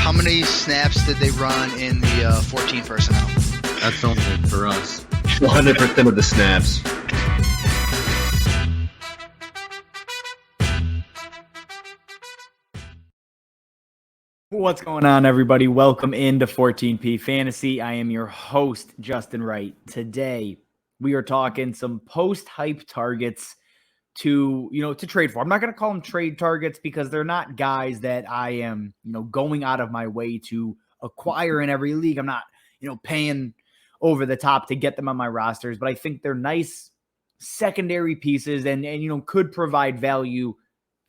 How many snaps did they run in the 14 personnel? That's only for us. 100% of the snaps. What's going on, everybody? Welcome into 14P Fantasy. I am your host, Justin Wright. Today, we are talking some post-hype targets to trade for. I'm not going to call them trade targets because they're not guys that I am, going out of my way to acquire in every league. I'm not, paying over the top to get them on my rosters, but I think they're nice secondary pieces and could provide value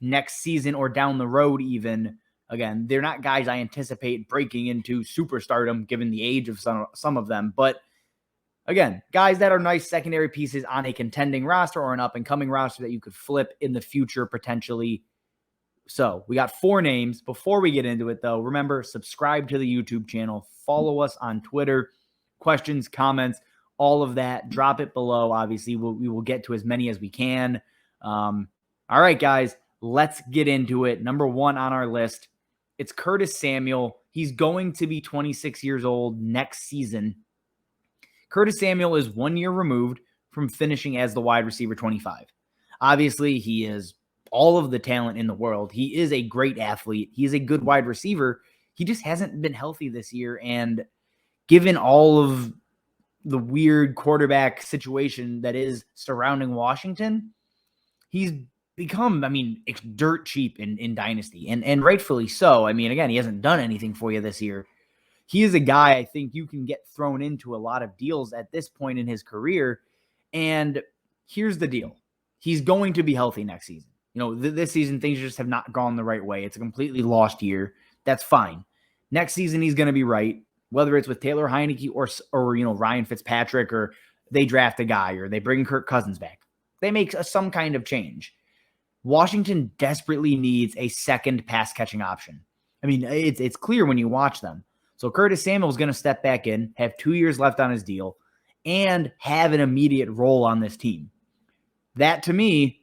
next season or down the road even. Again, they're not guys I anticipate breaking into superstardom given the age of some of them, but again, guys that are nice secondary pieces on a contending roster or an up-and-coming roster that you could flip in the future potentially. So we got 4 names. Before we get into it, though, remember, subscribe to the YouTube channel. Follow us on Twitter. Questions, comments, all of that. Drop it below. Obviously, we will get to as many as we can. All right, guys, let's get into it. Number 1 on our list, it's Curtis Samuel. He's going to be 26 years old next season. Curtis Samuel is 1 year removed from finishing as the wide receiver 25. Obviously, he is all of the talent in the world. He is a great athlete. He is a good wide receiver. He just hasn't been healthy this year. And given all of the weird quarterback situation that is surrounding Washington, he's become, it's dirt cheap in Dynasty. And rightfully so. Again, he hasn't done anything for you this year. He is a guy I think you can get thrown into a lot of deals at this point in his career. And here's the deal. He's going to be healthy next season. This season, things just have not gone the right way. It's a completely lost year. That's fine. Next season, he's going to be right, whether it's with Taylor Heineke or Ryan Fitzpatrick, or they draft a guy, or they bring Kirk Cousins back. They make some kind of change. Washington desperately needs a second pass-catching option. It's clear when you watch them. So Curtis Samuel is going to step back in, have 2 years left on his deal, and have an immediate role on this team. That, to me,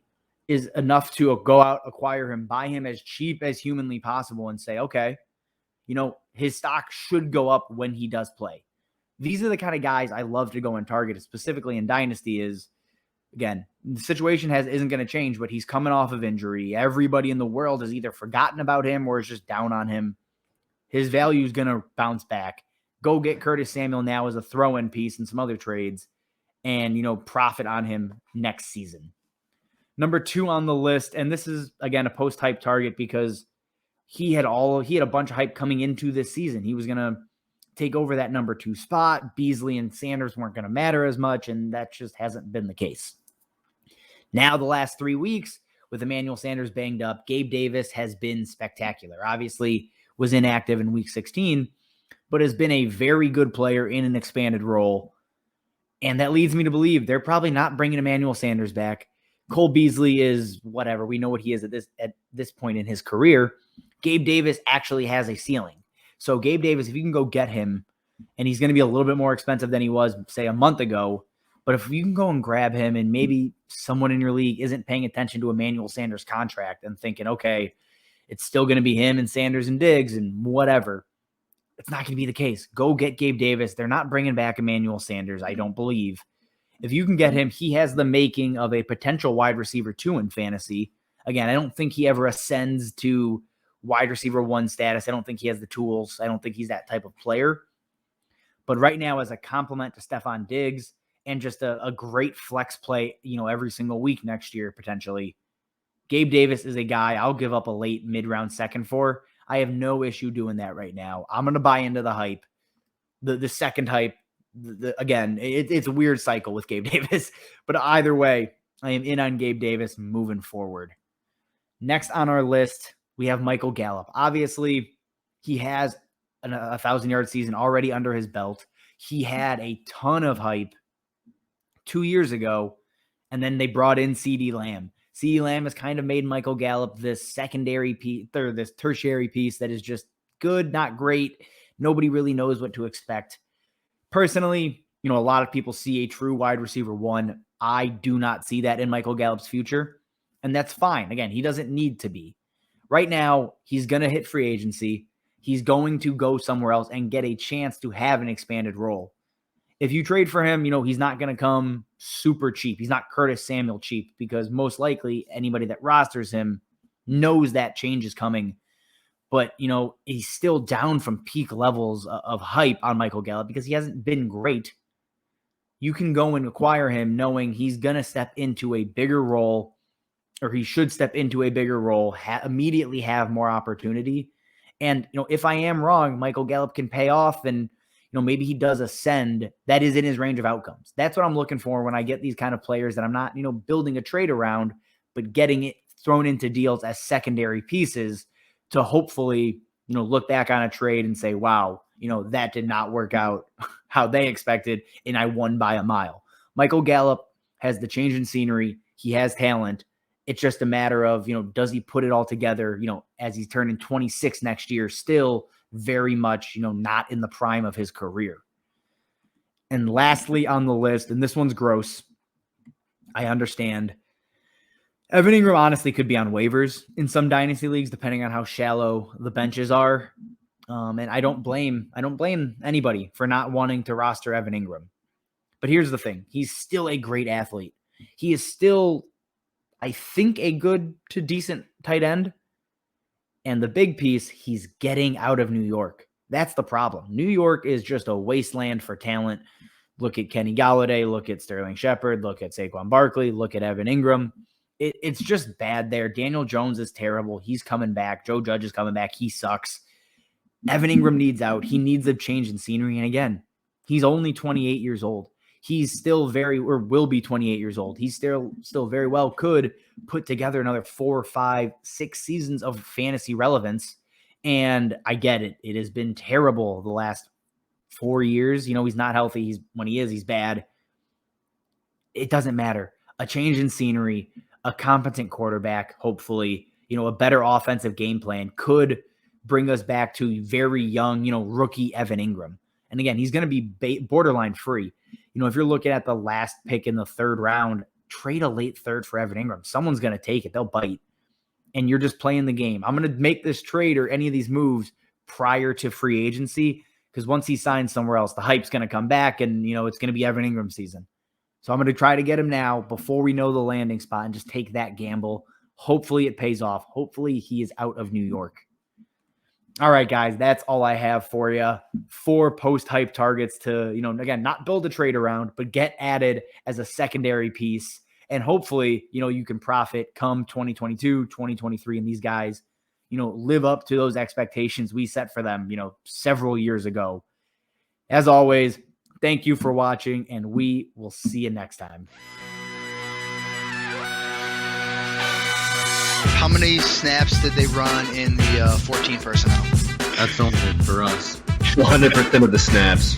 is enough to go out, acquire him, buy him as cheap as humanly possible, and say, okay, his stock should go up when he does play. These are the kind of guys I love to go and target, specifically in Dynasty. Is, again, the situation isn't going to change, but he's coming off of injury. Everybody in the world has either forgotten about him or is just down on him. His value is going to bounce back. Go get Curtis Samuel now as a throw-in piece and some other trades and, profit on him next season. Number 2 on the list, and this is, again, a post-hype target because he had a bunch of hype coming into this season. He was going to take over that number 2 spot. Beasley and Sanders weren't going to matter as much, and that just hasn't been the case. Now, the last 3 weeks, with Emmanuel Sanders banged up, Gabe Davis has been spectacular. Obviously, was inactive in week 16, but has been a very good player in an expanded role. And that leads me to believe they're probably not bringing Emmanuel Sanders back. Cole Beasley is whatever. We know what he is at this point in his career. Gabe Davis actually has a ceiling. So Gabe Davis, if you can go get him, and he's going to be a little bit more expensive than he was, say, a month ago, but if you can go and grab him and maybe someone in your league isn't paying attention to Emmanuel Sanders' contract and thinking, okay, it's still going to be him and Sanders and Diggs and whatever. It's not going to be the case. Go get Gabe Davis. They're not bringing back Emmanuel Sanders, I don't believe. If you can get him, he has the making of a potential wide receiver 2 in fantasy. Again, I don't think he ever ascends to wide receiver 1 status. I don't think he has the tools. I don't think he's that type of player. But right now, as a complement to Stephon Diggs and just a great flex play, every single week next year, potentially, Gabe Davis is a guy I'll give up a late mid-round second for. I have no issue doing that right now. I'm going to buy into the hype, the second hype. Again, it's a weird cycle with Gabe Davis, but either way, I am in on Gabe Davis moving forward. Next on our list, we have Michael Gallup. Obviously, he has a 1,000-yard season already under his belt. He had a ton of hype 2 years ago, and then they brought in CeeDee Lamb. CeeDee Lamb has kind of made Michael Gallup this secondary piece, or this tertiary piece that is just good, not great. Nobody really knows what to expect. Personally, a lot of people see a true wide receiver 1. I do not see that in Michael Gallup's future, and that's fine. Again, he doesn't need to be. Right now, he's going to hit free agency. he's going to go somewhere else and get a chance to have an expanded role. If you trade for him, he's not going to come super cheap. He's not Curtis Samuel cheap, because most likely anybody that rosters him knows that change is coming. But, he's still down from peak levels of hype on Michael Gallup because he hasn't been great. You can go and acquire him knowing he's going to step into a bigger role, or he should step into a bigger role, immediately have more opportunity. And, if I am wrong, Michael Gallup can pay off and, maybe he does ascend. That is in his range of outcomes. That's what I'm looking for when I get these kind of players that I'm not, building a trade around, but getting it thrown into deals as secondary pieces to hopefully, look back on a trade and say, wow, that did not work out how they expected, and I won by a mile. Michael Gallup has the change in scenery. He has talent. It's just a matter of, does he put it all together, as he's turning 26 next year, still very much, not in the prime of his career. And lastly on the list, and this one's gross, I understand, Evan Engram honestly could be on waivers in some dynasty leagues, depending on how shallow the benches are. And I don't blame anybody for not wanting to roster Evan Engram. But here's the thing. He's still a great athlete. He is still, I think, a good to decent tight end. And the big piece, he's getting out of New York. That's the problem. New York is just a wasteland for talent. Look at Kenny Golladay. Look at Sterling Shepard. Look at Saquon Barkley. Look at Evan Engram. It's just bad there. Daniel Jones is terrible. He's coming back. Joe Judge is coming back. He sucks. Evan Engram needs out. He needs a change in scenery. And again, he's only 28 years old. He's still will be 28 years old. He's still very well could put together another 4, 5, 6 seasons of fantasy relevance. And I get it. It has been terrible the last 4 years. He's not healthy. When he is, he's bad. It doesn't matter. A change in scenery, a competent quarterback, hopefully, a better offensive game plan could bring us back to very young, rookie Evan Engram. And again, he's going to be borderline free. If you're looking at the last pick in the 3rd round, trade a late 3rd for Evan Engram. Someone's going to take it. They'll bite. And you're just playing the game. I'm going to make this trade or any of these moves prior to free agency, because once he signs somewhere else, the hype's going to come back and, it's going to be Evan Engram season. So I'm going to try to get him now before we know the landing spot and just take that gamble. Hopefully it pays off. Hopefully he is out of New York. All right, guys, that's all I have for you. 4 post-hype targets to, again, not build a trade around, but get added as a secondary piece. And hopefully, you can profit come 2022, 2023, and these guys, live up to those expectations we set for them, several years ago. As always, thank you for watching, and we will see you next time. How many snaps did they run in the 14 personnel? That's only for us. 100% of the snaps.